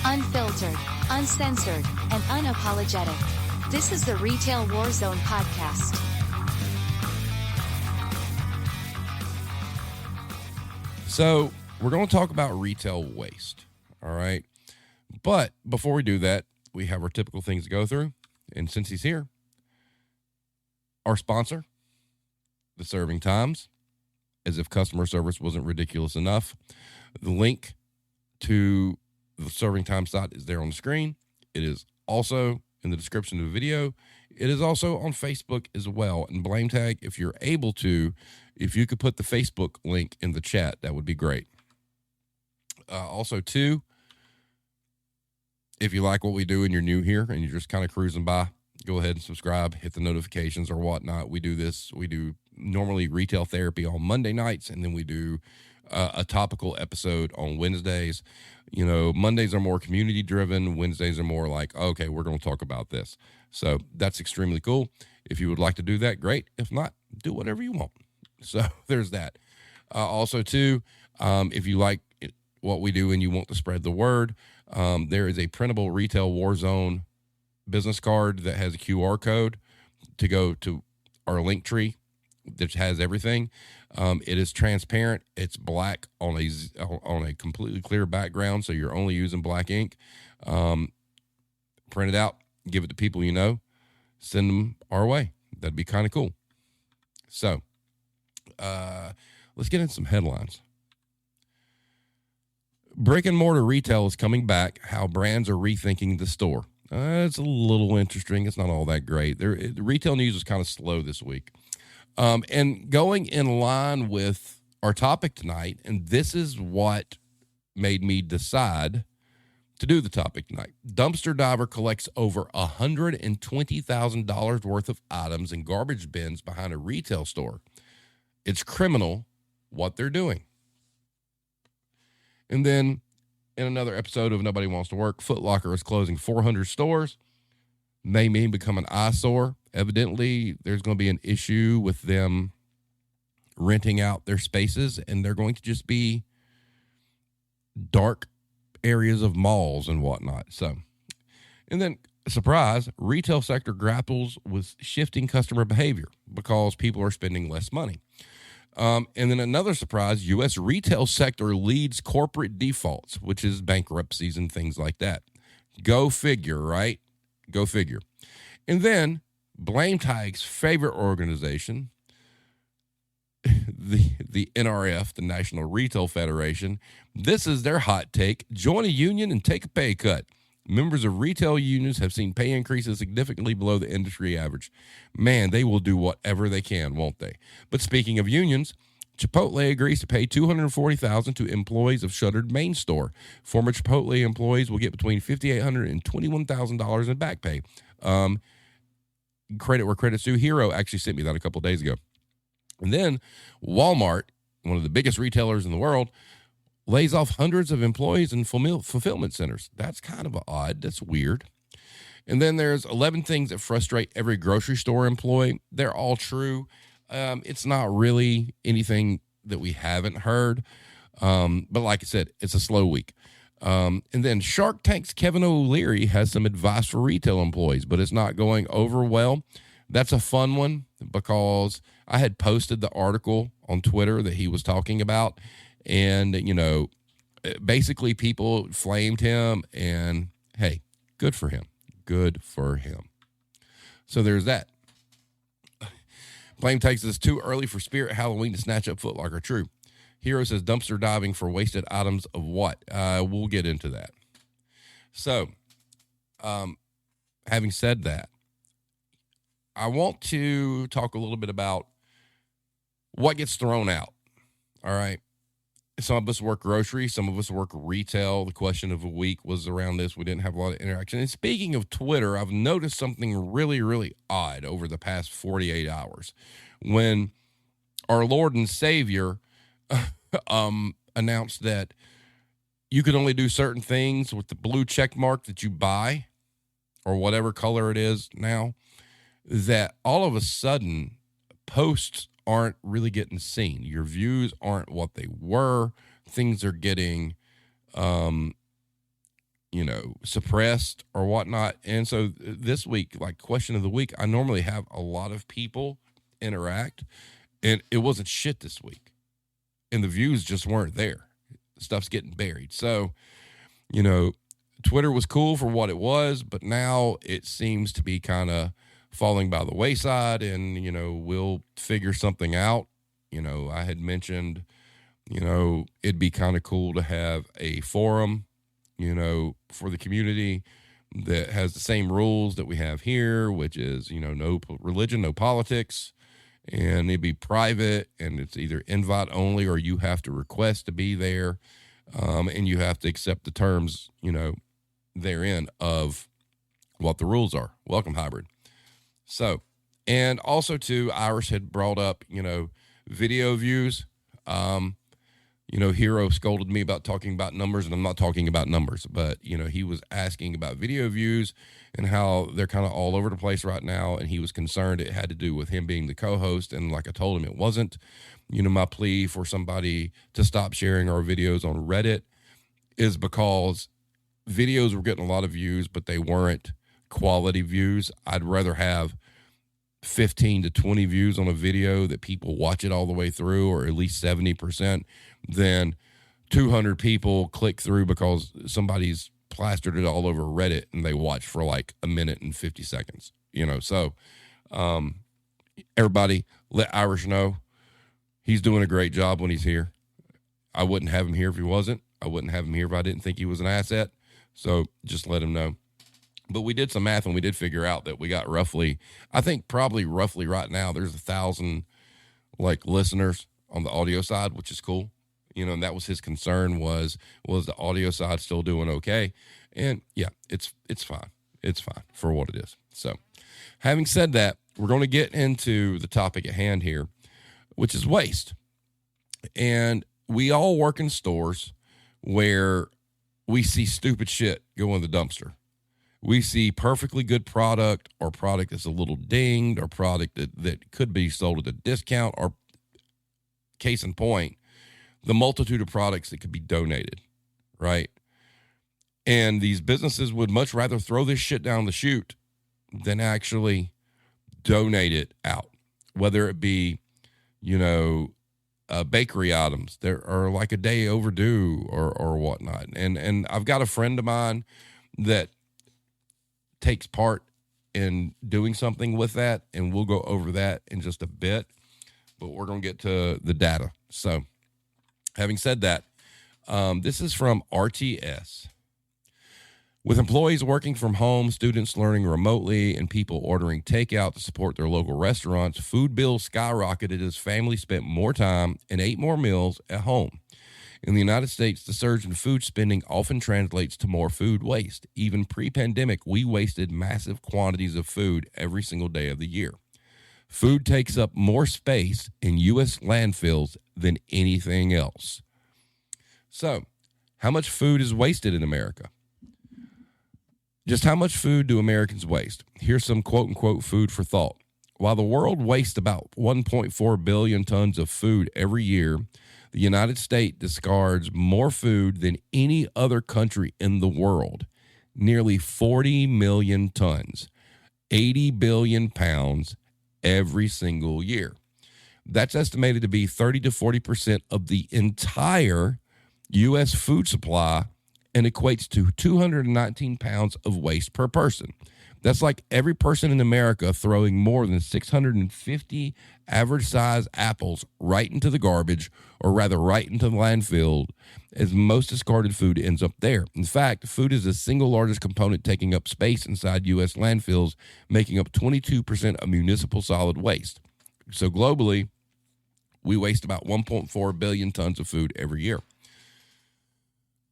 Unfiltered, uncensored, and unapologetic. This is the Retail Warzone podcast. So we're going to talk about retail waste, all right? But before we do that, we have our typical things to go through. And since he's here, our sponsor, The Serving Times, as if customer service wasn't ridiculous enough. The link to the Serving Times site is there on the screen. It is also in the description of the video. It is also on Facebook as well. And Blame Tag, if you're able to, if you could put the Facebook link in the chat, that would be great. Also, too, if you like what we do and you're new here and you're just kind of cruising by, go ahead and subscribe, hit the notifications or whatnot. We do this. We do normally retail therapy on Monday nights, and then we do a topical episode on Wednesdays. You know, Mondays are more community driven. Wednesdays are more like, okay, we're going to talk about this. So that's extremely cool. If you would like to do that, great. If not, do whatever you want. So there's that. Also, too, if you like what we do and you want to spread the word, there is a printable Retail Warzone business card that has a QR code to go to our link tree that has everything. It is transparent. It's black on a completely clear background, so you're only using black ink. Print it out, give it to people you know, send them our way. That'd be kind of cool. So let's get into some headlines. Brick and mortar retail is coming back. How brands are rethinking the store. It's a little interesting. It's not all that great. The retail news is kind of slow this week. And going in line with our topic tonight, and this is what made me decide to do the topic tonight. Dumpster diver collects over $120,000 worth of items in garbage bins behind a retail store. It's criminal what they're doing. And then in another episode of Nobody Wants to Work, Foot Locker is closing 400 stores. May mean become an eyesore. Evidently, there's going to be an issue with them renting out their spaces, and they're going to just be dark areas of malls and whatnot. So, and then, surprise, retail sector grapples with shifting customer behavior because people are spending less money. And then another surprise, U.S. retail sector leads corporate defaults, which is bankruptcies and things like that. Go figure, right? Go figure. And then Blame Tag's favorite organization, the NRF, the National Retail Federation, this is their hot take. Join a union and take a pay cut. Members of retail unions have seen pay increases significantly below the industry average. Man, they will do whatever they can, won't they? But speaking of unions, Chipotle agrees to pay $240,000 to employees of shuttered Main store. Former Chipotle employees will get between $5,800 and $21,000 in back pay. Credit where credit's due. Hero actually sent me that a couple of days ago. And then Walmart, one of the biggest retailers in the world, lays off hundreds of employees in fulfillment centers. That's kind of odd. That's weird. And then there's 11 things that frustrate every grocery store employee. They're all true. It's not really anything that we haven't heard. But like I said, it's a slow week. And then Shark Tank's Kevin O'Leary has some advice for retail employees, but it's not going over well. That's a fun one because I had posted the article on Twitter that he was talking about. And, you know, basically people flamed him, and hey, good for him. Good for him. So there's that. Blame takes us too early for Spirit Halloween to snatch up Foot Locker. True. Hero says dumpster diving for wasted items of what? We'll get into that. So, having said that, I want to talk a little bit about what gets thrown out. All right. Some of us work grocery. Some of us work retail. The question of the week was around this. We didn't have a lot of interaction. And speaking of Twitter, I've noticed something really, really odd over the past 48 hours when our Lord and Savior announced that you could only do certain things with the blue check mark that you buy or whatever color it is now, that all of a sudden posts aren't really getting seen. Your views aren't what they were. Things are getting, suppressed or whatnot. And so this week, like question of the week, I normally have a lot of people interact, and it wasn't shit this week. And the views just weren't there. Stuff's getting buried. So, Twitter was cool for what it was, but now it seems to be kind of falling by the wayside, and, we'll figure something out. I had mentioned, it'd be kind of cool to have a forum, for the community that has the same rules that we have here, which is, no religion, no politics, and it'd be private, and it's either invite only or you have to request to be there, and you have to accept the terms, therein of what the rules are. Welcome, hybrid. So, and also too, Irish had brought up, video views. Hero scolded me about talking about numbers, and I'm not talking about numbers, but, he was asking about video views and how they're kind of all over the place right now. And he was concerned it had to do with him being the co-host. And like I told him, it wasn't. My plea for somebody to stop sharing our videos on Reddit is because videos were getting a lot of views, but they weren't quality views. I'd rather have 15 to 20 views on a video that people watch it all the way through, or at least 70%, than 200 people click through because somebody's plastered it all over Reddit and they watch for like a minute and 50 seconds, So, everybody let Irish know he's doing a great job when he's here. I wouldn't have him here if he wasn't. I wouldn't have him here if I didn't think he was an asset. So just let him know. But we did some math, and we did figure out that we got roughly right now, there's 1,000 listeners on the audio side, which is cool. And that was his concern was the audio side still doing okay? And yeah, it's fine. It's fine for what it is. So having said that, we're going to get into the topic at hand here, which is waste. And we all work in stores where we see stupid shit go in the dumpster. We see perfectly good product, or product that's a little dinged, or product that could be sold at a discount, or case in point, the multitude of products that could be donated, right? And these businesses would much rather throw this shit down the chute than actually donate it out, whether it be, bakery items that are like a day overdue or whatnot. And I've got a friend of mine that takes part in doing something with that, and we'll go over that in just a bit, but we're going to get to the data. So having said that, this is from RTS. With employees working from home, students learning remotely, and people ordering takeout to support their local restaurants, food bills skyrocketed as families spent more time and ate more meals at home. In the United States, the surge in food spending often translates to more food waste. Even pre-pandemic, we wasted massive quantities of food every single day of the year. Food takes up more space in U.S. landfills than anything else. So, how much food is wasted in America? Just how much food do Americans waste? Here's some quote-unquote food for thought. While the world wastes about 1.4 billion tons of food every year, the United States discards more food than any other country in the world. Nearly 40 million tons, 80 billion pounds every single year. That's estimated to be 30 to 40% of the entire U.S. food supply, and equates to 219 pounds of waste per person. That's like every person in America throwing more than 650 average size apples right into the garbage, or rather right into the landfill, as most discarded food ends up there. In fact, food is the single largest component taking up space inside U.S. landfills, making up 22% of municipal solid waste. So globally, we waste about 1.4 billion tons of food every year.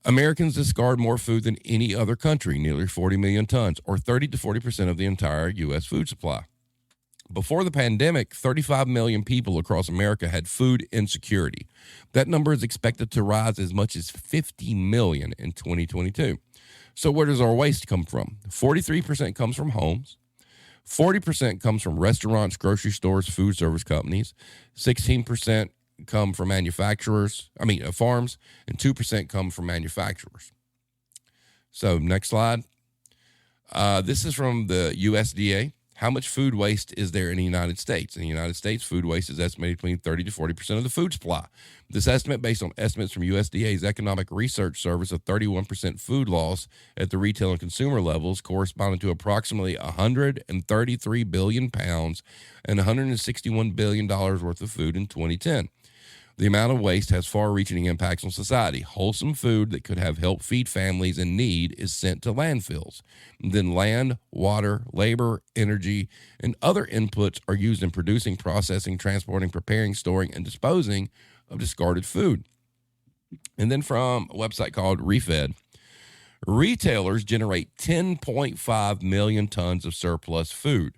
Americans discard more food than any other country, nearly 40 million tons, or 30 to 40% of the entire U.S. food supply. Before the pandemic, 35 million people across America had food insecurity. That number is expected to rise as much as 50 million in 2022. So where does our waste come from? 43% comes from homes. 40% comes from restaurants, grocery stores, food service companies. 16% come from farms, and 2% come from manufacturers. So next slide. This is from the USDA. How much food waste is there in the United States? In the United States, food waste is estimated between 30 to 40% of the food supply. This estimate, based on estimates from USDA's Economic Research Service of 31% food loss at the retail and consumer levels, corresponding to approximately 133 billion pounds and $161 billion worth of food in 2010. The amount of waste has far-reaching impacts on society. Wholesome food that could have helped feed families in need is sent to landfills. Then land, water, labor, energy, and other inputs are used in producing, processing, transporting, preparing, storing, and disposing of discarded food. And then from a website called Refed, retailers generate 10.5 million tons of surplus food,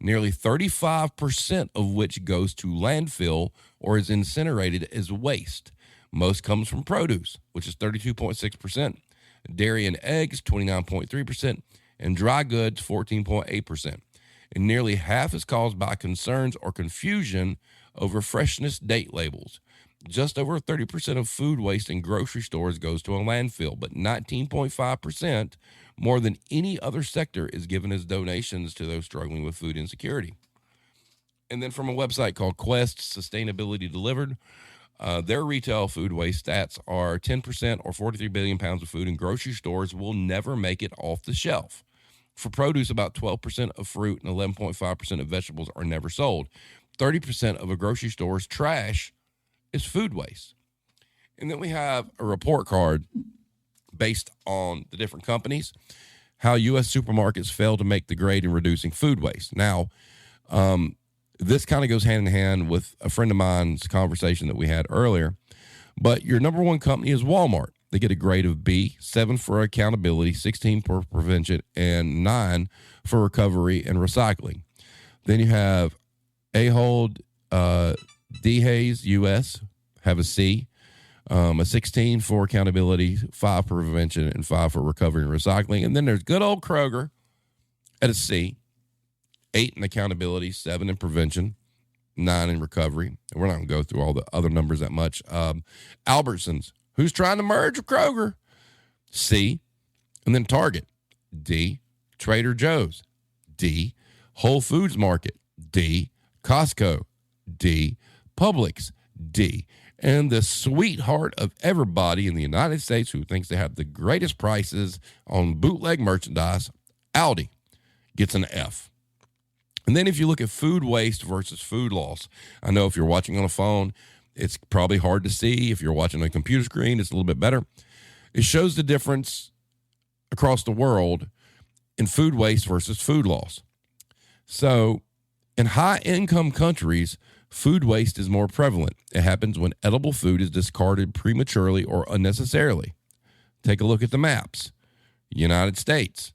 nearly 35% of which goes to landfill or is incinerated as waste. Most comes from produce, which is 32.6%, dairy and eggs, 29.3%, and dry goods, 14.8%. And nearly half is caused by concerns or confusion over freshness date labels. Just over 30% of food waste in grocery stores goes to a landfill, but 19.5%, more than any other sector, is given as donations to those struggling with food insecurity. And then from a website called Quest Sustainability Delivered, their retail food waste stats are 10% or 43 billion pounds of food in grocery stores will never make it off the shelf. For produce, about 12% of fruit and 11.5% of vegetables are never sold. 30% of a grocery store's trash is food waste. And then we have a report card based on the different companies, how U.S. supermarkets fail to make the grade in reducing food waste. Now, this kind of goes hand in hand with a friend of mine's conversation that we had earlier. But your number one company is Walmart. They get a grade of B, 7 for accountability, 16 for prevention, and 9 for recovery and recycling. Then you have Ahold Delhaize U.S. have a C, a 16 for accountability, 5 for prevention, and 5 for recovery and recycling. And then there's good old Kroger at a C, 8 in accountability, 7 in prevention, 9 in recovery. And we're not going to go through all the other numbers that much. Albertsons, who's trying to merge with Kroger? C. And then Target, D. Trader Joe's, D. Whole Foods Market, D. Costco, D. Publix, D. And the sweetheart of everybody in the United States who thinks they have the greatest prices on bootleg merchandise, Aldi, gets an F. And then if you look at food waste versus food loss, I know if you're watching on a phone, it's probably hard to see. If you're watching on a computer screen, it's a little bit better. It shows the difference across the world in food waste versus food loss. So in high-income countries, food waste is more prevalent. It happens when edible food is discarded prematurely or unnecessarily. Take a look at the maps. United States,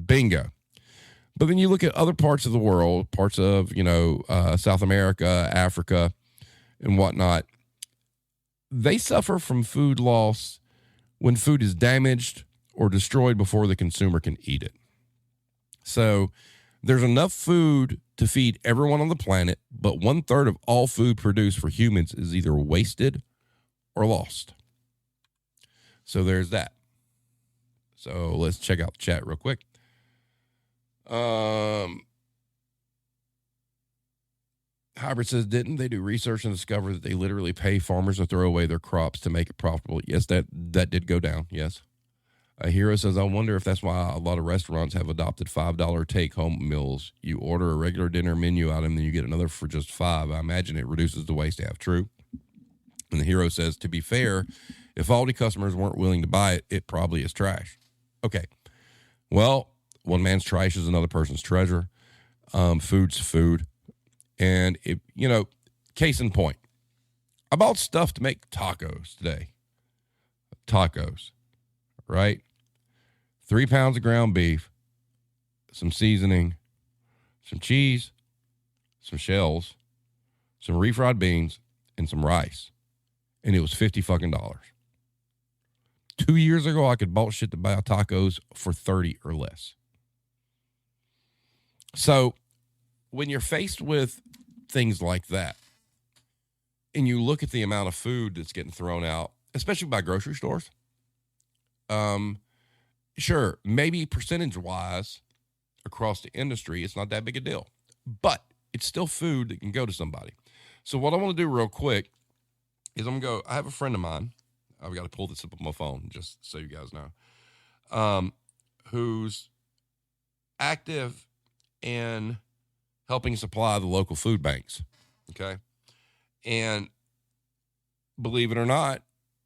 bingo. But then you look at other parts of the world, parts of, South America, Africa, and whatnot. They suffer from food loss when food is damaged or destroyed before the consumer can eat it. So there's enough food to feed everyone on the planet, but 1/3 of all food produced for humans is either wasted or lost. So there's that. So let's check out the chat real quick. Hybrid says, didn't they do research and discover that they literally pay farmers to throw away their crops to make it profitable? Yes, that did go down. Yes. A Hero says, I wonder if that's why a lot of restaurants have adopted $5 take-home meals. You order a regular dinner menu item, then you get another for just $5. I imagine it reduces the waste they have. True. And the Hero says, to be fair, if Aldi customers weren't willing to buy it, it probably is trash. Okay. Well, one man's trash is another person's treasure. Food's food. And, case in point, I bought stuff to make tacos today. Tacos, right? 3 pounds of ground beef, some seasoning, some cheese, some shells, some refried beans, and some rice. And it was $50. 2 years ago, I could bought shit to buy tacos for $30 or less. So when you're faced with things like that, and you look at the amount of food that's getting thrown out, especially by grocery stores, sure, maybe percentage wise across the industry, it's not that big a deal, but it's still food that can go to somebody. So what I want to do real quick is I have a friend of mine. I've got to pull this up on my phone just so you guys know, who's active in helping supply the local food banks. Okay. And believe it or not,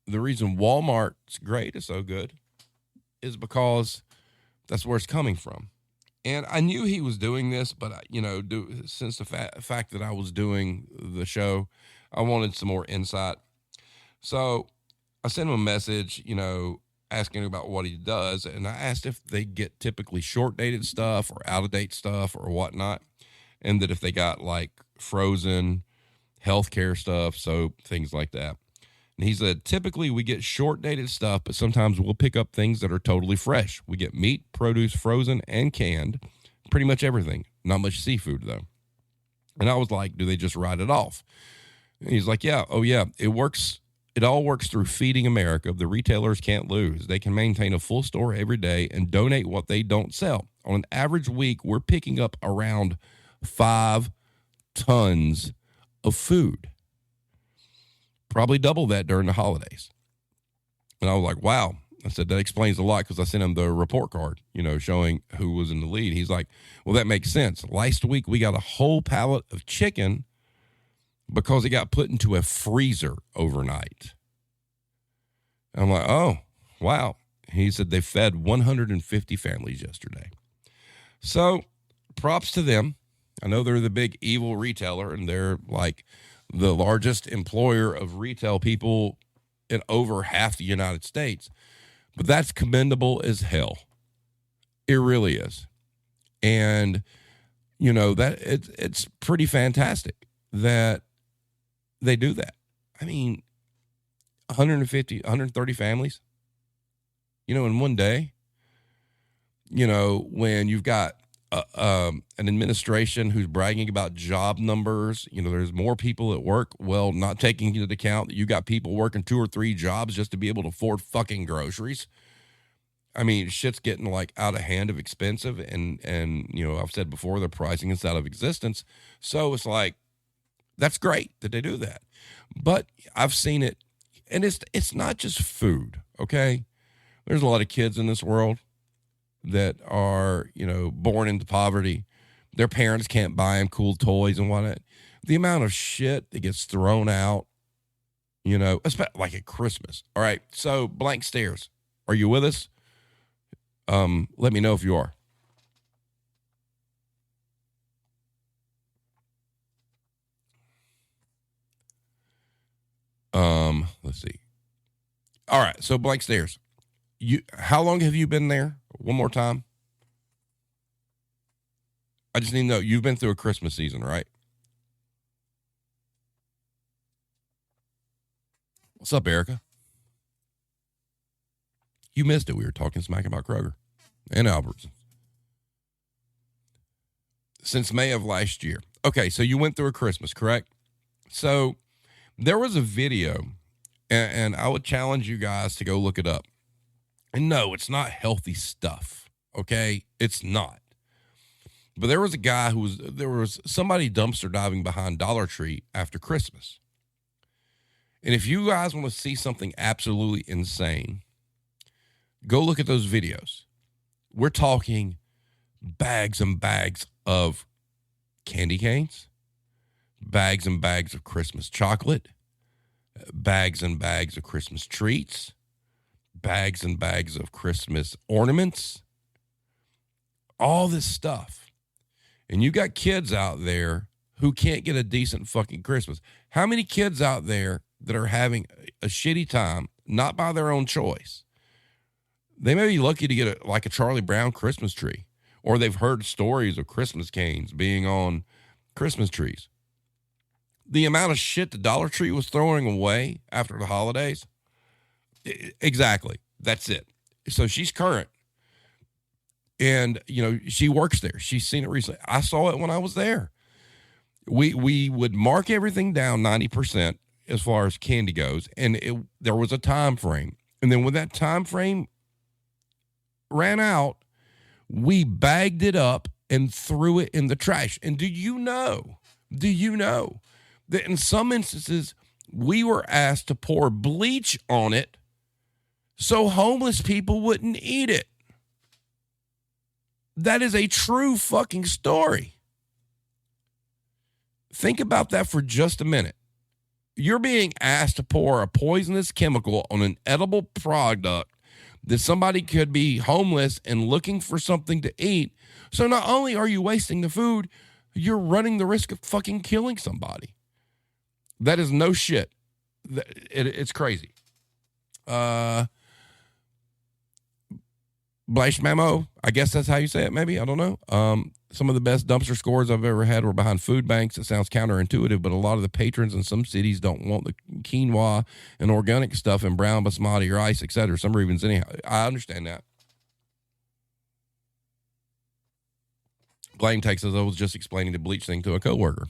the reason Walmart's grade is so good is because that's where it's coming from. And I knew he was doing this, but since the fact that I was doing the show, I wanted some more insight. So I sent him a message, asking about what he does. And I asked if they get typically short dated stuff or out of date stuff or whatnot. And that if they got like frozen healthcare stuff, soap, things like that. And he said, typically we get short dated stuff, but sometimes we'll pick up things that are totally fresh. We get meat, produce, frozen and canned, pretty much everything. Not much seafood though. And I was like, do they just write it off? And he's like, yeah. Oh yeah. It works. It all works through Feeding America. The retailers can't lose. They can maintain a full store every day and donate what they don't sell. On an average week, we're picking up around 5 tons of food. Probably double that during the holidays. And I was like, wow. I said, that explains a lot, because I sent him the report card, showing who was in the lead. He's like, well, that makes sense. Last week, we got a whole pallet of chicken because it got put into a freezer overnight. And I'm like, oh, wow. He said they fed 150 families yesterday. So props to them. I know they're the big evil retailer, and they're like the largest employer of retail people in over half the United States. But that's commendable as hell. It really is. And, that it's pretty fantastic that they do that. I mean, 150, 130 families, in one day, when you've got an administration who's bragging about job numbers, there's more people at work. Well, not taking into account that you got people working 2 or 3 jobs just to be able to afford fucking groceries. I mean, shit's getting like out of hand of expensive, and I've said before, the pricing is out of existence. So it's like, that's great that they do that. But I've seen it, and it's not just food, okay? There's a lot of kids in this world that are, born into poverty. Their parents can't buy them cool toys and whatnot. The amount of shit that gets thrown out, especially like at Christmas. All right, so Blank Stares, are you with us? Let me know if you are. Let's see. All right, so Blank Stares. How long have you been there? One more time. I just need to know, you've been through a Christmas season, right? What's up, Erica? You missed it. We were talking smack about Kroger and Albertsons since May of last year. Okay, so you went through a Christmas, correct? So there was a video, and I would challenge you guys to go look it up. And no, it's not healthy stuff, okay? It's not. But there was a guy there was somebody dumpster diving behind Dollar Tree after Christmas. And if you guys want to see something absolutely insane, go look at those videos. We're talking bags and bags of candy canes, bags and bags of Christmas chocolate, bags and bags of Christmas treats, bags and bags of Christmas ornaments, all this stuff. And you got kids out there who can't get a decent fucking Christmas. How many kids out there that are having a shitty time, not by their own choice? They may be lucky to get like a Charlie Brown Christmas tree, or they've heard stories of Christmas canes being on Christmas trees. The amount of shit the Dollar Tree was throwing away after the holidays. Exactly. That's it. So she's current. And, she works there. She's seen it recently. I saw it when I was there. We would mark everything down 90% as far as candy goes. And there was a time frame. And then when that time frame ran out, we bagged it up and threw it in the trash. And do you know that in some instances, we were asked to pour bleach on it so homeless people wouldn't eat it? That is a true fucking story. Think about that for just a minute. You're being asked to pour a poisonous chemical on an edible product that somebody could be homeless and looking for something to eat. So not only are you wasting the food, you're running the risk of fucking killing somebody. That is no shit. It's crazy. Blash Mamo, I guess that's how you say it, maybe. I don't know. Some of the best dumpster scores I've ever had were behind food banks. It sounds counterintuitive, but a lot of the patrons in some cities don't want the quinoa and organic stuff and brown basmati or ice, etc. Some reasons anyhow. I understand that. Blame takes us. I was just explaining the bleach thing to a coworker.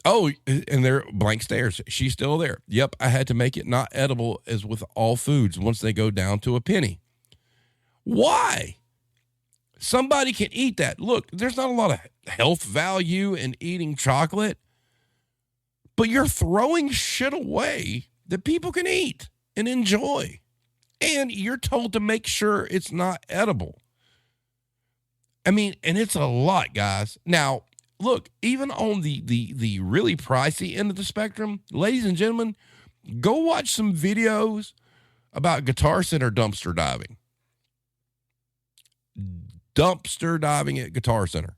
Oh, and there, blank stares. She's still there. Yep, I had to make it not edible as with all foods once they go down to a penny. Why? Somebody can eat that. Look, there's not a lot of health value in eating chocolate, but you're throwing shit away that people can eat and enjoy. And you're told to make sure it's not edible. I mean, and it's a lot, guys. Now, look, even on the really pricey end of the spectrum, ladies and gentlemen, go watch some videos about Guitar Center dumpster diving. Dumpster diving at Guitar Center.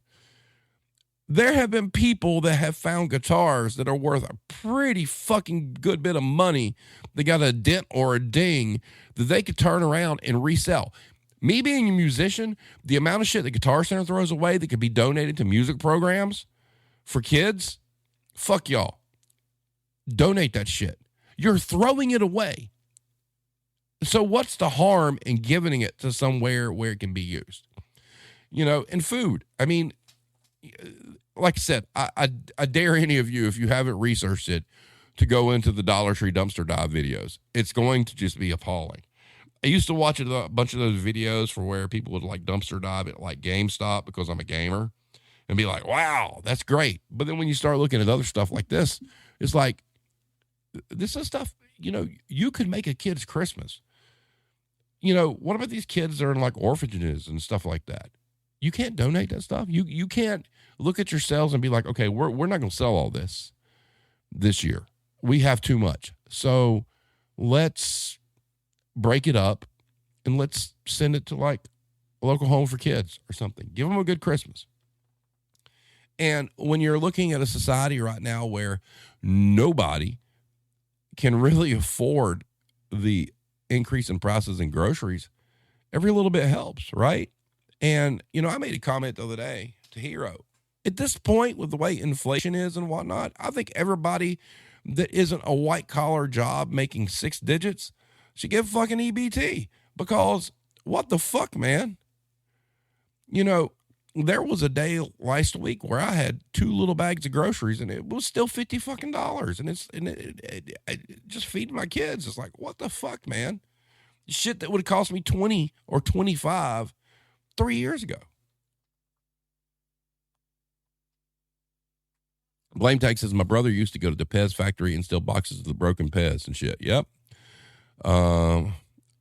There have been people that have found guitars that are worth a pretty fucking good bit of money that got a dent or a ding that they could turn around and resell. Me being a musician, the amount of shit that Guitar Center throws away that could be donated to music programs for kids, fuck y'all. Donate that shit. You're throwing it away. So what's the harm in giving it to somewhere where it can be used? You know, and food. I mean, like I said, I dare any of you, if you haven't researched it, to go into the Dollar Tree dumpster dive videos. It's going to just be appalling. I used to watch a bunch of those videos for where people would like dumpster dive at like GameStop because I'm a gamer and be like, wow, that's great. But then when you start looking at other stuff like this, it's like, this is stuff, you know, you could make a kid's Christmas. You know, what about these kids that are in like orphanages and stuff like that? You can't donate that stuff. You can't look at your sales and be like, okay, we're not going to sell all this year. We have too much. So let's break it up and let's send it to like a local home for kids or something. Give them a good Christmas. And when you're looking at a society right now where nobody can really afford the increase in prices in groceries, every little bit helps, right? And, you know, I made a comment the other day to Hero. At this point, with the way inflation is and whatnot, I think everybody that isn't a white-collar job making 6 digits should get fucking EBT. Because what the fuck, man? You know, there was a day last week where I had 2 little bags of groceries and it was still $50 fucking. And it just feeding my kids. It's like, what the fuck, man? Shit that would have cost me 20 or 25 3 years ago. Blame Tech says, my brother used to go to the Pez factory and steal boxes of the broken Pez and shit. Yep. I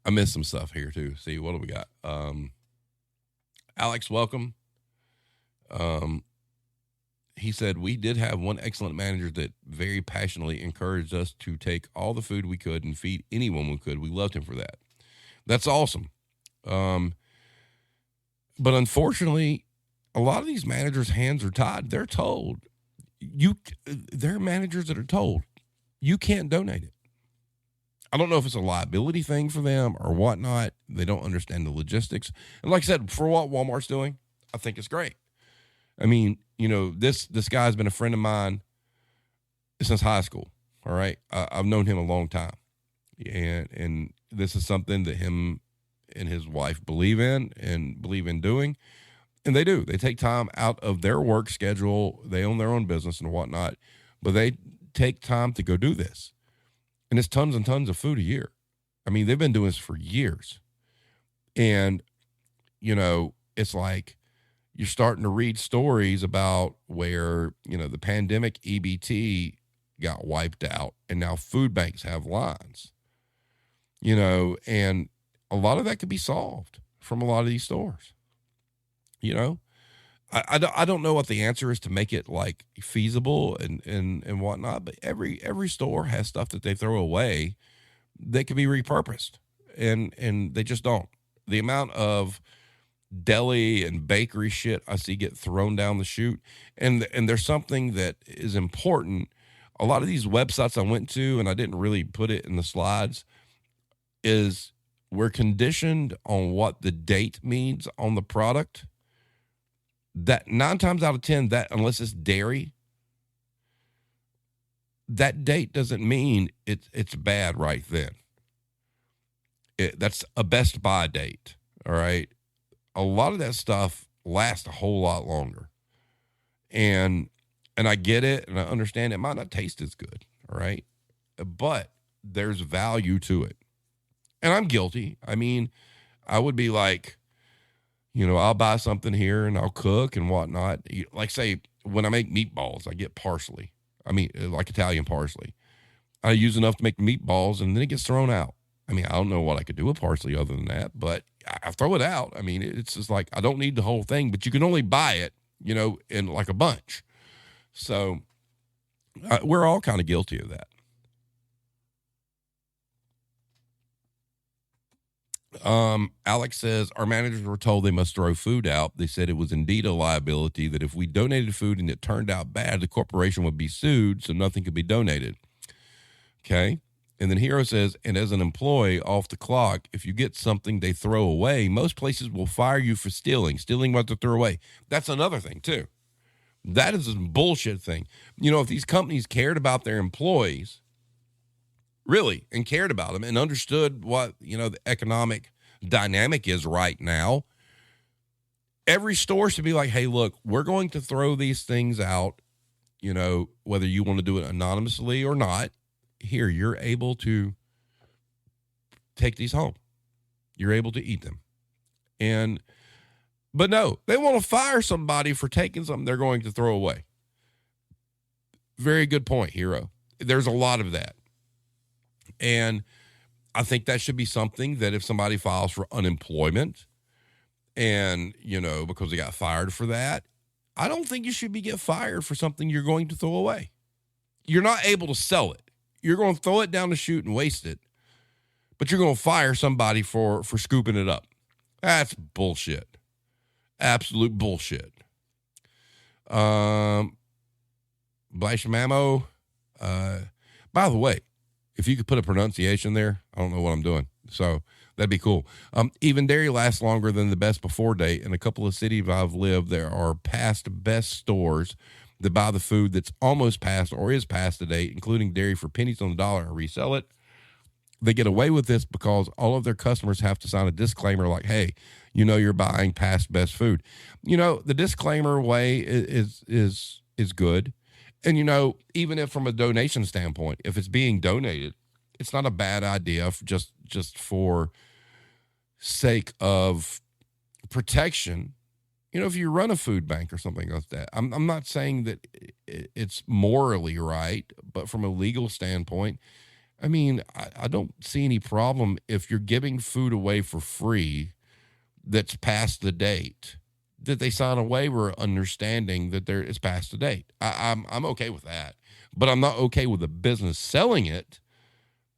missed some stuff here too. See, what do we got? Alex, welcome. He said, we did have one excellent manager that very passionately encouraged us to take all the food we could and feed anyone we could. We loved him for that. That's awesome. But unfortunately, a lot of these managers' hands are tied. They're told, there are managers that are told, you can't donate it. I don't know if it's a liability thing for them or whatnot. They don't understand the logistics. And like I said, for what Walmart's doing, I think it's great. I mean, you know, this guy's been a friend of mine since high school. All right. I've known him a long time. And this is something that him and his wife believe in doing. And they do. They take time out of their work schedule. They own their own business and whatnot, but they take time to go do this. And it's tons and tons of food a year. I mean, they've been doing this for years. And, it's like you're starting to read stories about where, the pandemic EBT got wiped out and now food banks have lines, and a lot of that could be solved from a lot of these stores. I don't know what the answer is to make it like feasible and whatnot, but every store has stuff that they throw away that can be repurposed, and they just don't. The amount of deli and bakery shit I see get thrown down the chute, and there's something that is important. A lot of these websites I went to, and I didn't really put it in the slides, is we're conditioned on what the date means on the product. That 9 times out of 10, that unless it's dairy, that date doesn't mean it's bad right then. That's a best buy date. All right. A lot of that stuff lasts a whole lot longer. And I get it, and I understand it might not taste as good. All right. But there's value to it. And I'm guilty. I mean, I would be like, I'll buy something here and I'll cook and whatnot. Like, say, when I make meatballs, I get parsley. I mean, like Italian parsley. I use enough to make meatballs, and then it gets thrown out. I mean, I don't know what I could do with parsley other than that, but I throw it out. I mean, it's just like, I don't need the whole thing, but you can only buy it, in like a bunch. So we're all kind of guilty of that. Alex says, our managers were told they must throw food out. They said it was indeed a liability, that if we donated food and it turned out bad, the corporation would be sued, so nothing could be donated. Okay. And then Hero says, and as an employee off the clock, if you get something they throw away, most places will fire you for stealing what they throw away. That's another thing too. That is a bullshit thing. If these companies cared about their employees, really, and cared about them and understood what, the economic dynamic is right now, every store should be like, hey, look, we're going to throw these things out, whether you want to do it anonymously or not. Here, you're able to take these home. You're able to eat them. But no, they want to fire somebody for taking something they're going to throw away. Very good point, Hero. There's a lot of that. And I think that should be something that if somebody files for unemployment and, because they got fired for that, I don't think you should get fired for something you're going to throw away. You're not able to sell it. You're going to throw it down the chute and waste it, but you're going to fire somebody for scooping it up. That's bullshit. Absolute bullshit. Blashamamo. By the way, if you could put a pronunciation there, I don't know what I'm doing. So that'd be cool. Even dairy lasts longer than the best before date. In a couple of cities I've lived, there are past best stores that buy the food that's almost past or is past the date, including dairy, for pennies on the dollar and resell it. They get away with this because all of their customers have to sign a disclaimer like, hey, you're buying past best food. The disclaimer way is good. And, even if from a donation standpoint, if it's being donated, it's not a bad idea just for sake of protection. If you run a food bank or something like that, I'm not saying that it's morally right, but from a legal standpoint, I mean, I don't see any problem if you're giving food away for free that's past the date, that they sign a waiver understanding that it's past the date. I'm okay with that, but I'm not okay with the business selling it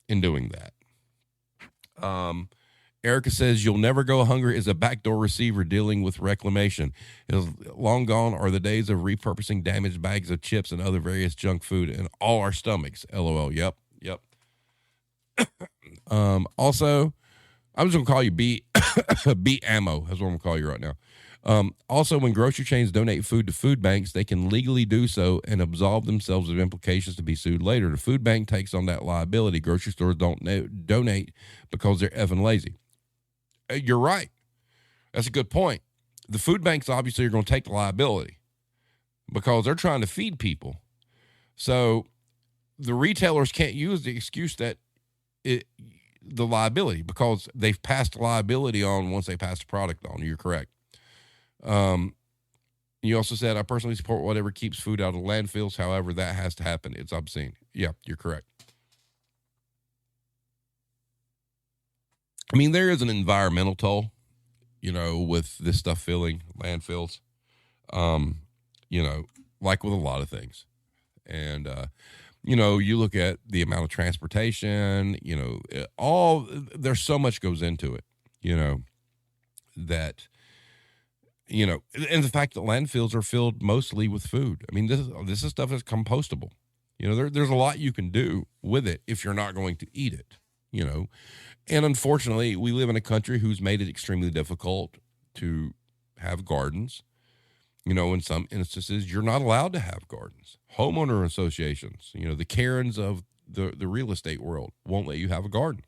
and doing that. Erica says, you'll never go hungry as a backdoor receiver dealing with reclamation. Long gone are the days of repurposing damaged bags of chips and other various junk food in all our stomachs. LOL. Yep. Also, I'm just going to call you B Ammo. That's what I'm going to call you right now. Also, when grocery chains donate food to food banks, they can legally do so and absolve themselves of implications to be sued later. The food bank takes on that liability. Grocery stores don't donate because they're effing lazy. You're right. That's a good point. The food banks obviously are going to take the liability because they're trying to feed people. So the retailers can't use the excuse that the liability because they've passed liability on once they pass the product on. You're correct. You also said, I personally support whatever keeps food out of landfills. However, that has to happen. It's obscene. Yeah, you're correct. I mean, there is an environmental toll, with this stuff filling landfills, like with a lot of things. And, you look at the amount of transportation, there's so much goes into it, that, and the fact that landfills are filled mostly with food. I mean, this is stuff that's compostable. There's a lot you can do with it if you're not going to eat it, And unfortunately, we live in a country who's made it extremely difficult to have gardens. In some instances, you're not allowed to have gardens. Homeowner associations, the Karens of the real estate world won't let you have a garden.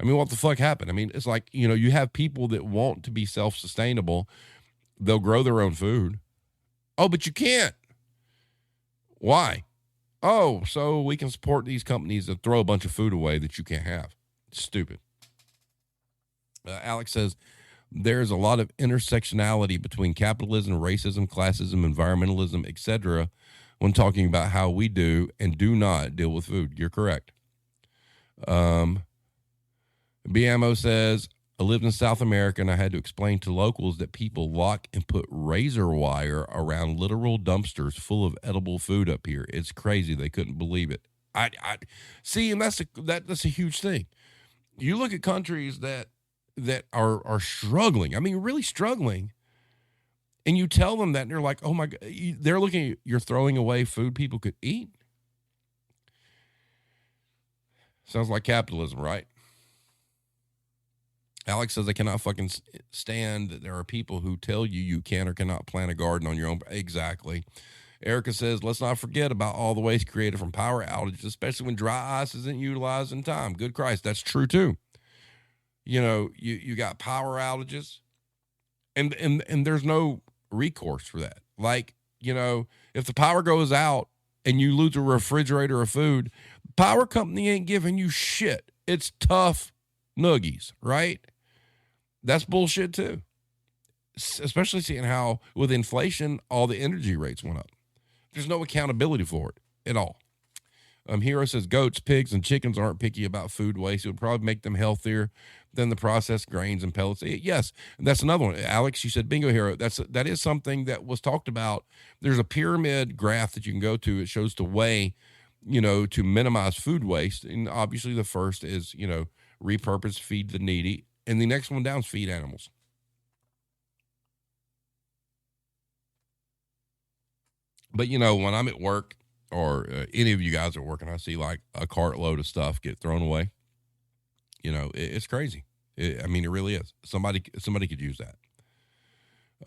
I mean, what the fuck happened? I mean, it's like, you have people that want to be self-sustainable. They'll grow their own food. Oh, but you can't. Why? Oh, so we can support these companies that throw a bunch of food away that you can't have. Stupid. Alex says, there's a lot of intersectionality between capitalism, racism, classism, environmentalism, etc. when talking about how we do and do not deal with food. You're correct. BMO says, I lived in South America and I had to explain to locals that people lock and put razor wire around literal dumpsters full of edible food up here. It's crazy. They couldn't believe it. I see, and that's a huge thing. You look at countries that are struggling. I mean, really struggling. And you tell them that and they're like, oh my God, they're looking at you're throwing away food people could eat. Sounds like capitalism, right? Alex says, I cannot fucking stand that there are people who tell you can or cannot plant a garden on your own. Exactly. Erica says, let's not forget about all the waste created from power outages, especially when dry ice isn't utilized in time. Good Christ, that's true too. You got power outages and there's no recourse for that. Like, if the power goes out and you lose a refrigerator of food, power company ain't giving you shit. It's tough nuggies, right? That's bullshit too. Especially seeing how with inflation, all the energy rates went up. There's no accountability for it at all. Hero says goats, pigs, and chickens aren't picky about food waste. It would probably make them healthier than the processed grains and pellets. Yes, that's another one. Alex, you said bingo, Hero. That is something that was talked about. There's a pyramid graph that you can go to. It shows the way, to minimize food waste. And obviously the first is, repurpose, feed the needy. And the next one down is feed animals. But, when I'm at work or any of you guys are working, I see like a cartload of stuff get thrown away. It's crazy. It really is. Somebody could use that.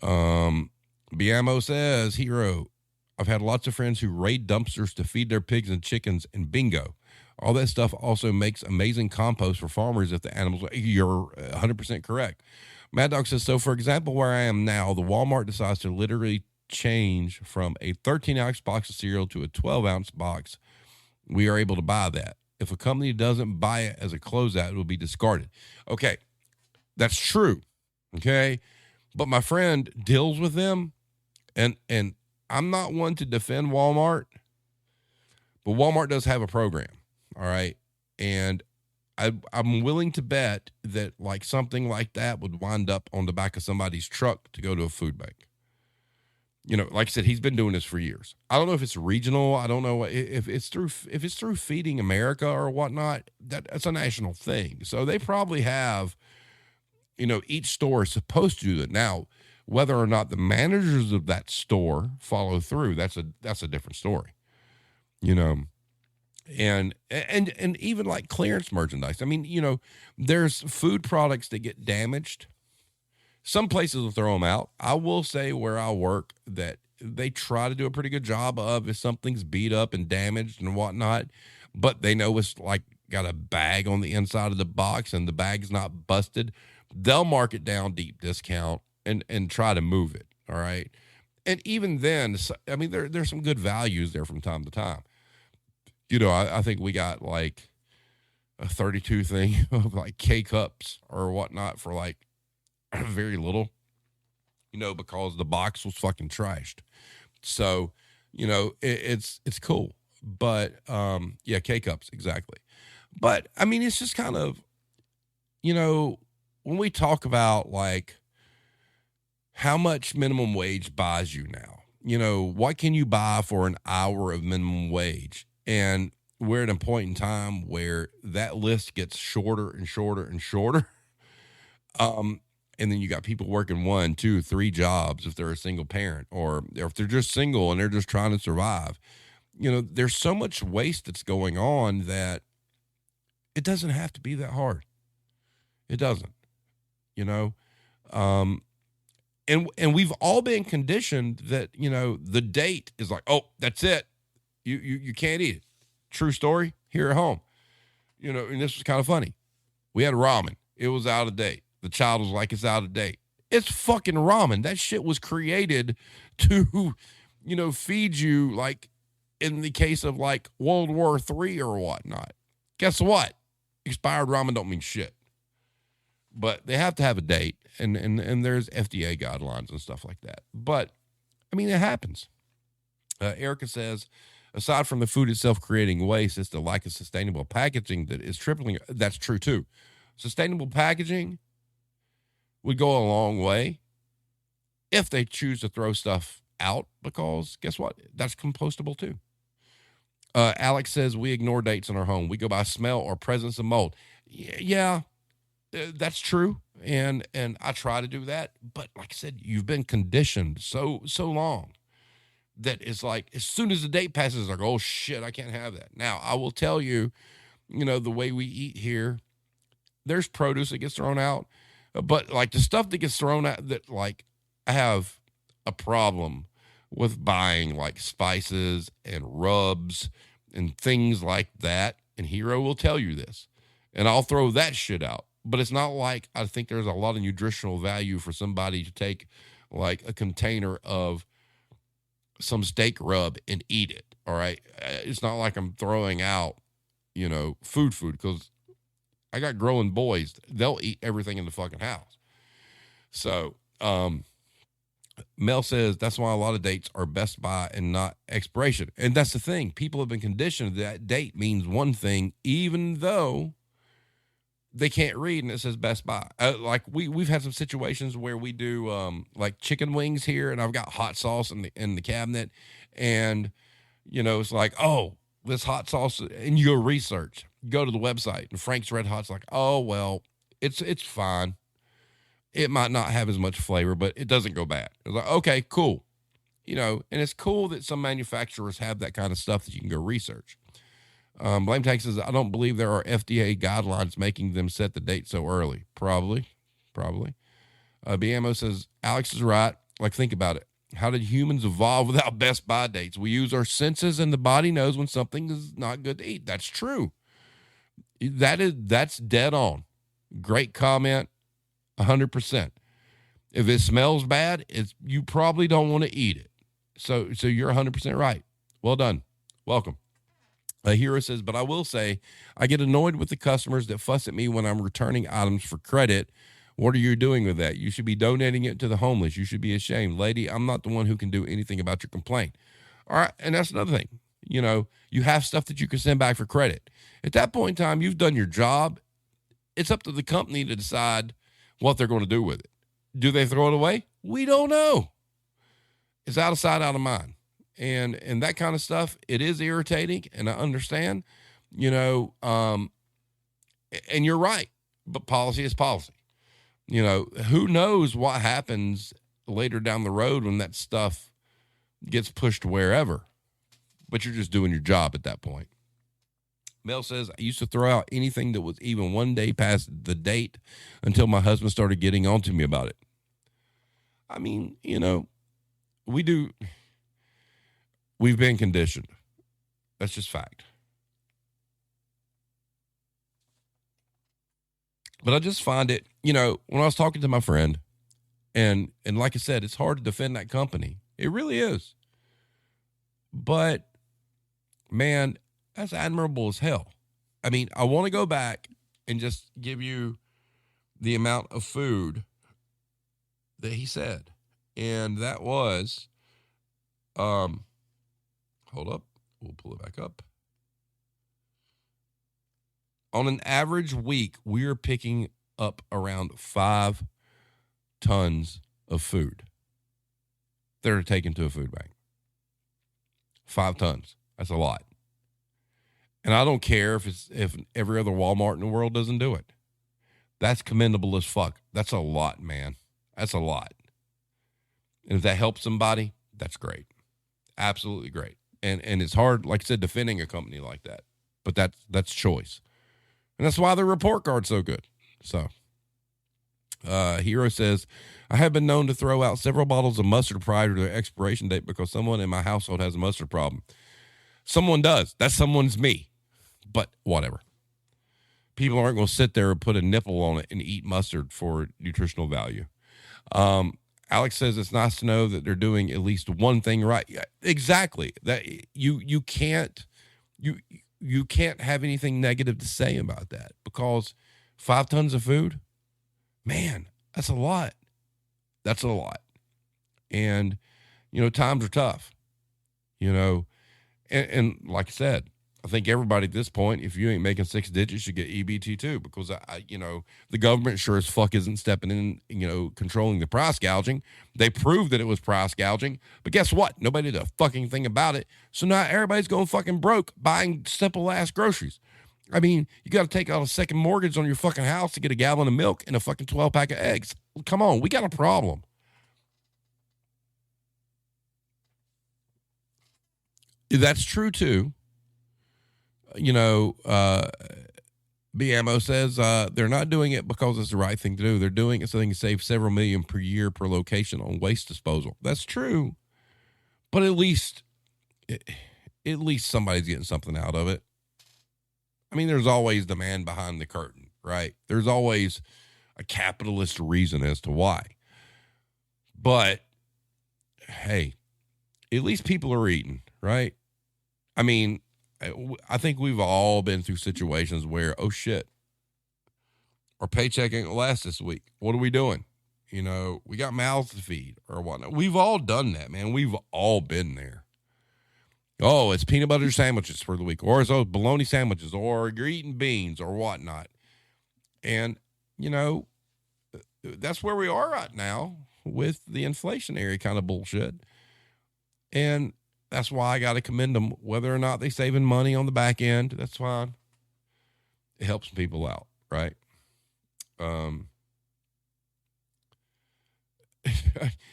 Biamo says, Hero, I've had lots of friends who raid dumpsters to feed their pigs and chickens, and bingo. All that stuff also makes amazing compost for farmers if the animals. You're 100% correct. Mad Dog says, so for example, where I am now, the Walmart decides to literally change from a 13-ounce box of cereal to a 12-ounce box. We are able to buy that. If a company doesn't buy it as a closeout, it will be discarded. Okay, that's true. Okay, but my friend deals with them, and I'm not one to defend Walmart, but Walmart does have a program. All right, and I'm willing to bet that like something like that would wind up on the back of somebody's truck to go to a food bank. Like I said, he's been doing this for years. I don't know if it's regional. I don't know if it's through Feeding America or whatnot. That's a national thing. So they probably have, each store is supposed to do that. Now, whether or not the managers of that store follow through, that's a different story. And even like clearance merchandise. I mean, there's food products that get damaged. Some places will throw them out. I will say where I work that they try to do a pretty good job of if something's beat up and damaged and whatnot, but they know it's like got a bag on the inside of the box and the bag's not busted. They'll mark it down deep discount and try to move it. All right. And even then, I mean, there's some good values there from time to time. I think we got like a 32 thing of like K cups or whatnot for like very little, because the box was fucking trashed. So, it's cool. But yeah, K cups, exactly. But I mean, it's just kind of, when we talk about like how much minimum wage buys you now, what can you buy for an hour of minimum wage? And we're at a point in time where that list gets shorter and shorter and shorter. And then you got people working 1, 2, 3 jobs if they're a single parent, or if they're just single and they're just trying to survive. There's so much waste that's going on that it doesn't have to be that hard. It doesn't, and we've all been conditioned that, the date is like, oh, that's it. You can't eat it. True story here at home, and this was kind of funny. We had ramen. It was out of date. The child was like, it's out of date. It's fucking ramen. That shit was created to, feed you, like in the case of like World War III or whatnot. Guess what? Expired ramen don't mean shit. But they have to have a date, and there's FDA guidelines and stuff like that. But, I mean, it happens. Erica says, aside from the food itself creating waste, it's the lack of sustainable packaging that is tripling. That's true, too. Sustainable packaging would go a long way if they choose to throw stuff out, because guess what? That's compostable, too. Alex says, we ignore dates in our home. We go by smell or presence of mold. Yeah. That's true, and I try to do that, but like I said, you've been conditioned so long that it's like as soon as the date passes, it's like, oh shit, I can't have that. Now, I will tell you, the way we eat here, there's produce that gets thrown out, but like the stuff that gets thrown out, that like I have a problem with buying like spices and rubs and things like that, and Hero will tell you this, and I'll throw that shit out. But it's not like I think there's a lot of nutritional value for somebody to take like a container of some steak rub and eat it. All right. It's not like I'm throwing out, food, because I got growing boys. They'll eat everything in the fucking house. So, Mel says that's why a lot of dates are best by and not expiration. And that's the thing. People have been conditioned that date means one thing, even though they can't read and it says Best Buy. Like we've had some situations where we do like chicken wings here, and I've got hot sauce in the cabinet, and it's like, oh, this hot sauce, and you go research, go to the website, and Frank's Red Hot's like, oh well, it's fine. It might not have as much flavor, but it doesn't go bad. It's like, okay, cool. And it's cool that some manufacturers have that kind of stuff that you can go research. Blame Tag says, I don't believe there are FDA guidelines making them set the date so early. Probably. BMO says, Alex is right. Like, think about it. How did humans evolve without Best Buy dates? We use our senses, and the body knows when something is not good to eat. That's true. That's dead on. Great comment. 100%. If it smells bad, you probably don't want to eat it. So you're 100% right. Well done. Welcome. A Hero says, but I will say, I get annoyed with the customers that fuss at me when I'm returning items for credit. What are you doing with that? You should be donating it to the homeless. You should be ashamed. Lady, I'm not the one who can do anything about your complaint. All right, and that's another thing. You have stuff that you can send back for credit. At that point in time, you've done your job. It's up to the company to decide what they're going to do with it. Do they throw it away? We don't know. It's out of sight, out of mind. And that kind of stuff, it is irritating, and I understand, and you're right, but policy is policy. Who knows what happens later down the road when that stuff gets pushed wherever, but you're just doing your job at that point. Mel says, I used to throw out anything that was even one day past the date until my husband started getting on to me about it. I mean, we've been conditioned. That's just fact. But I just find it, when I was talking to my friend, and like I said, it's hard to defend that company. It really is. But, man, that's admirable as hell. I mean, I want to go back and just give you the amount of food that he said. And that was, hold up, we'll pull it back up. On an average week, we are picking up around 5 tons of food that are taken to a food bank. 5 tons. That's a lot. And I don't care if every other Walmart in the world doesn't do it. That's commendable as fuck. That's a lot, man. That's a lot. And if that helps somebody, that's great. Absolutely great. And it's hard, like I said, defending a company like that. But that's choice. And that's why the report card's so good. So, Hero says, I have been known to throw out several bottles of mustard prior to their expiration date because someone in my household has a mustard problem. Someone does. That someone's me. But whatever. People aren't going to sit there and put a nipple on it and eat mustard for nutritional value. Alex says it's nice to know that they're doing at least one thing right. Yeah, exactly. That you can't have anything negative to say about that, because 5 tons of food, man, that's a lot. That's a lot. And, times are tough, and like I said, I think everybody at this point, if you ain't making 6 digits, should get EBT too, because the government sure as fuck isn't stepping in, controlling the price gouging. They proved that it was price gouging, but guess what? Nobody did a fucking thing about it. So now everybody's going fucking broke buying simple ass groceries. I mean, you got to take out a second mortgage on your fucking house to get a gallon of milk and a fucking 12-pack of eggs. Come on, we got a problem. That's true too. BMO says they're not doing it because it's the right thing to do. They're doing it so they can save several million per year per location on waste disposal. That's true. But at least somebody's getting something out of it. I mean, there's always demand behind the curtain, right? There's always a capitalist reason as to why. But, hey, at least people are eating, right? I mean, I think we've all been through situations where, oh shit, our paycheck ain't gonna last this week. What are we doing? We got mouths to feed or whatnot. We've all done that, man. We've all been there. Oh, it's peanut butter sandwiches for the week, or it's those bologna sandwiches, or you're eating beans or whatnot. And, that's where we are right now with the inflationary kind of bullshit. And that's why I got to commend them. Whether or not they saving money on the back end, that's fine. It helps people out, right?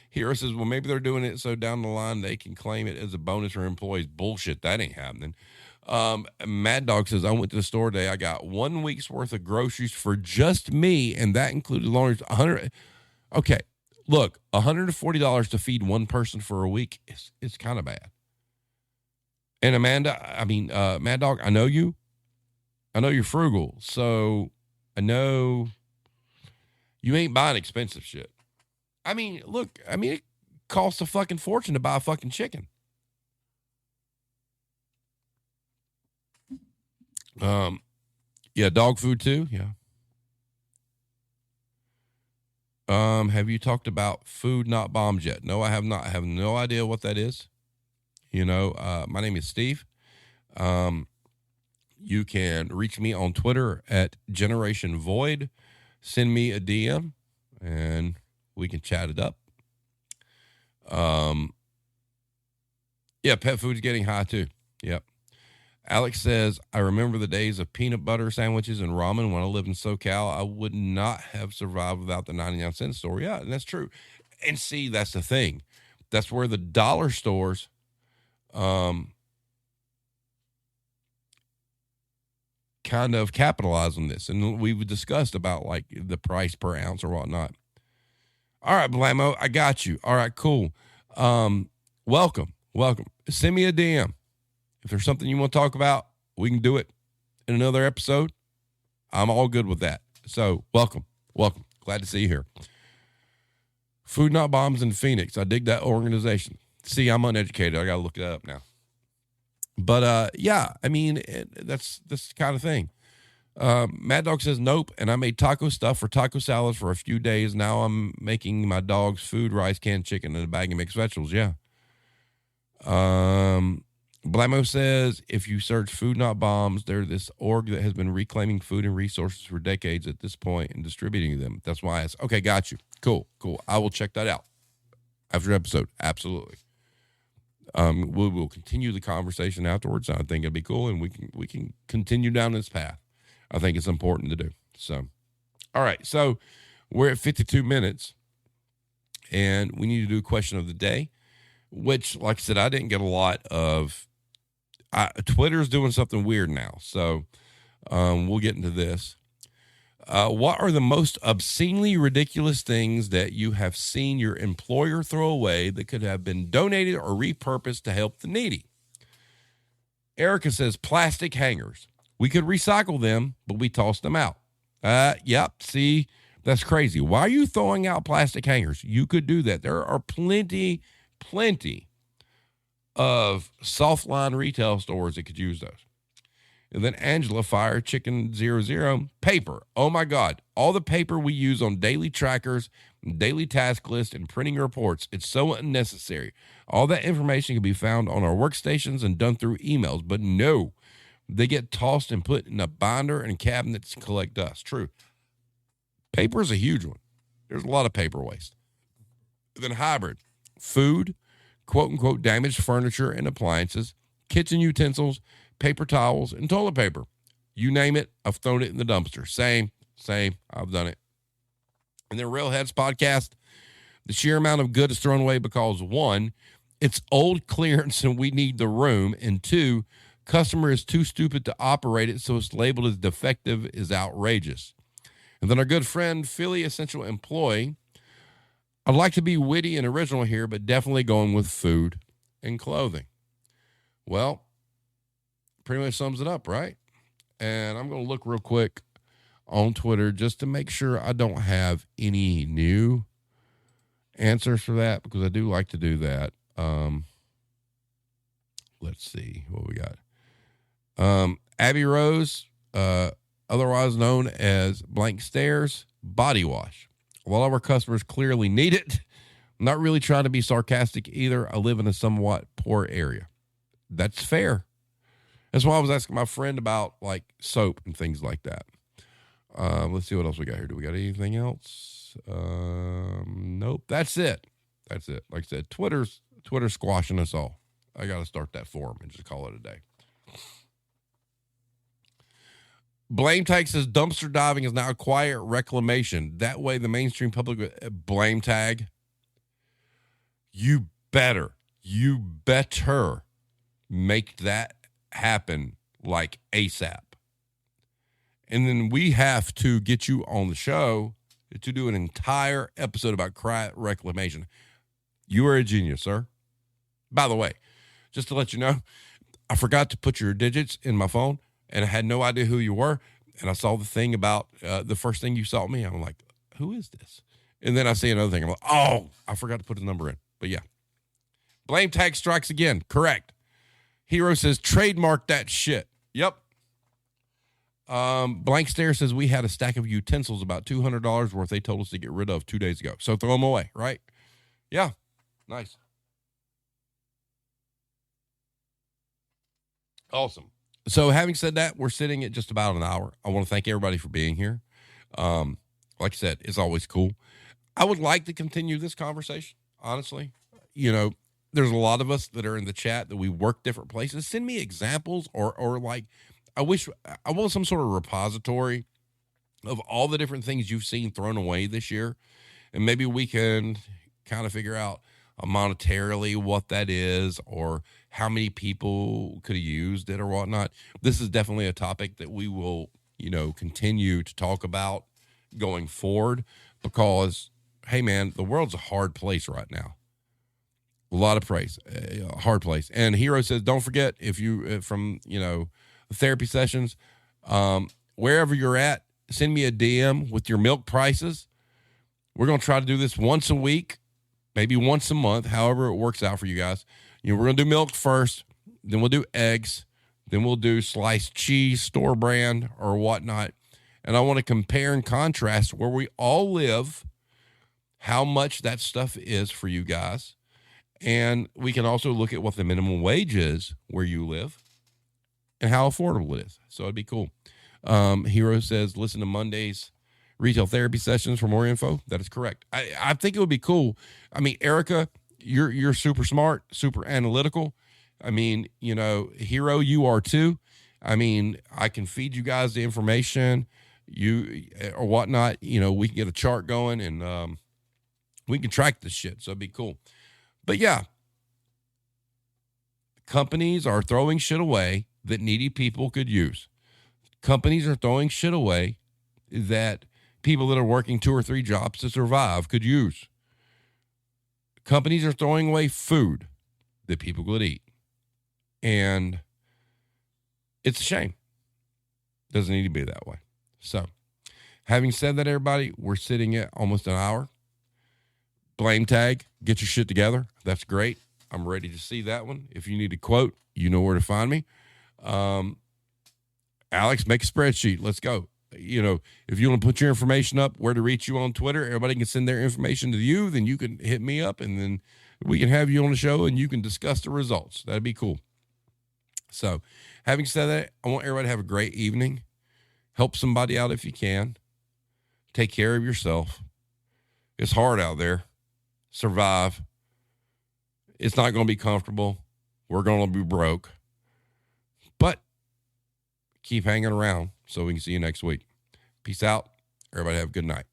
Hero says, well, maybe they're doing it so down the line they can claim it as a bonus for employees. Bullshit, that ain't happening. Mad Dog says, I went to the store today. I got 1 week's worth of groceries for just me, and that included laundry. Okay, look, $140 to feed one person for a week is kind of bad. And Mad Dog, I know you. I know you're frugal. So I know you ain't buying expensive shit. I mean, look, it costs a fucking fortune to buy a fucking chicken. Yeah, dog food too. Yeah. Have you talked about food not bombs yet? No, I have not. I have no idea what that is. My name is Steve. You can reach me on Twitter at Generation Void. Send me a DM and we can chat it up. Yeah, pet food's getting high too. Yep. Alex says, I remember the days of peanut butter sandwiches and ramen when I lived in SoCal. I would not have survived without the 99-cent store. Yeah, and that's true. And see, that's the thing. That's where the dollar stores kind of capitalize on this. And we've discussed about like the price per ounce or whatnot. All right, Blamo, I got you. All right, cool. Welcome. Send me a DM. If there's something you want to talk about, we can do it in another episode. I'm all good with that. So welcome. Glad to see you here. Food Not Bombs in Phoenix. I dig that organization. See, I'm uneducated. I got to look it up now. But, yeah, that's the kind of thing. Mad Dog says, nope. And I made taco stuff for taco salads for a few days. Now I'm making my dog's food, rice, canned chicken, and a bag of mixed vegetables. Yeah. Blamo says, if you search Food Not Bombs, there's this org that has been reclaiming food and resources for decades at this point and distributing them. That's why I asked. Okay, got you. Cool. I will check that out after episode. Absolutely. We will continue the conversation afterwards. I think it'd be cool, and we can continue down this path. I think it's important to do. So, all right. So we're at 52 minutes, and we need to do a question of the day, which, like I said, I didn't get a lot of. Twitter's doing something weird now. So we'll get into this. What are the most obscenely ridiculous things that you have seen your employer throw away that could have been donated or repurposed to help the needy? Erica says plastic hangers. We could recycle them, but we tossed them out. Yep. See, that's crazy. Why are you throwing out plastic hangers? You could do that. There are plenty of soft line retail stores that could use those. And then Angela Fire Chicken 00 paper. Oh my God. All the paper we use on daily trackers, daily task lists, and printing reports. It's so unnecessary. All that information can be found on our workstations and done through emails, but no, they get tossed and put in a binder and cabinets to collect dust. True. Paper is a huge one. There's a lot of paper waste. Then hybrid. Food, quote unquote, damaged furniture and appliances, kitchen utensils, paper towels, and toilet paper. You name it, I've thrown it in the dumpster. Same. I've done it. And then Railheads podcast, the sheer amount of good is thrown away because, one, it's old clearance and we need the room, and two, customer is too stupid to operate it, so it's labeled as defective is outrageous. And then our good friend, Philly Essential Employee, I'd like to be witty and original here, but definitely going with food and clothing. Well, pretty much sums it up, right? And I'm going to look real quick on Twitter just to make sure I don't have any new answers for that, because I do like to do that. Let's see what we got. Abby Rose, otherwise known as Blank Stares, body wash. A lot of our customers clearly need it. I'm not really trying to be sarcastic either. I live in a somewhat poor area. That's fair. That's why I was asking my friend about like soap and things like that. Let's see what else we got here. Do we got anything else? Nope. That's it. Like I said, Twitter's squashing us all. I got to start that forum and just call it a day. Blame Tag says dumpster diving is now a quiet reclamation. That way the mainstream public, Blame Tag, you better make that happen like ASAP. And then we have to get you on the show to do an entire episode about quiet reclamation. You are a genius, sir. By the way, just to let you know, I forgot to put your digits in my phone, and I had no idea who you were. And I saw the thing about the first thing you saw me. I'm like, who is this? And then I see another thing. I'm like, oh, I forgot to put the number in. But yeah. Blame Tag strikes again. Correct. Hero says, trademark that shit. Yep. Blank Stare says, we had a stack of utensils, about $200 worth they told us to get rid of 2 days ago. So throw them away, right? Yeah. Nice. Awesome. So having said that, we're sitting at just about an hour. I want to thank everybody for being here. Like I said, it's always cool. I would like to continue this conversation, honestly. You know, there's a lot of us that are in the chat that we work different places. Send me examples or like, I want some sort of repository of all the different things you've seen thrown away this year. And maybe we can kind of figure out monetarily what that is, or how many people could have used it or whatnot. This is definitely a topic that we will, continue to talk about going forward, because, hey man, the world's a hard place right now. A lot of praise, a hard place. And Hero says, don't forget, if you, from, therapy sessions, wherever you're at, send me a DM with your milk prices. We're going to try to do this once a week, maybe once a month, however it works out for you guys. We're going to do milk first, then we'll do eggs, Then we'll do sliced cheese, store brand, or whatnot. And I want to compare and contrast where we all live, how much that stuff is for you guys. And we can also look at what the minimum wage is where you live and how affordable it is. So it'd be cool. Hero says, listen to Monday's retail therapy sessions for more info. That is correct. I think it would be cool. I mean, Erica, you're super smart, super analytical. I mean, you know, Hero, you are too. I mean, I can feed you guys the information, you or whatnot. You know, we can get a chart going and we can track this shit. So it'd be cool. But yeah, companies are throwing shit away that needy people could use. Companies are throwing shit away that people that are working 2 or 3 jobs to survive could use. Companies are throwing away food that people could eat. And it's a shame. Doesn't need to be that way. So, having said that, everybody, we're sitting at almost an hour. Blame tag, get your shit together. That's great. I'm ready to see that one. If you need a quote, you know where to find me. Alex, make a spreadsheet. Let's go. You know, if you want to put your information up, where to reach you on Twitter, everybody can send their information to you. Then you can hit me up and then we can have you on the show and you can discuss the results. That'd be cool. So having said that, I want everybody to have a great evening. Help somebody out if you can. Take care of yourself. It's hard out there. Survive. It's not going to be comfortable. We're going to be broke. But keep hanging around so we can see you next week. Peace out. Everybody have a good night.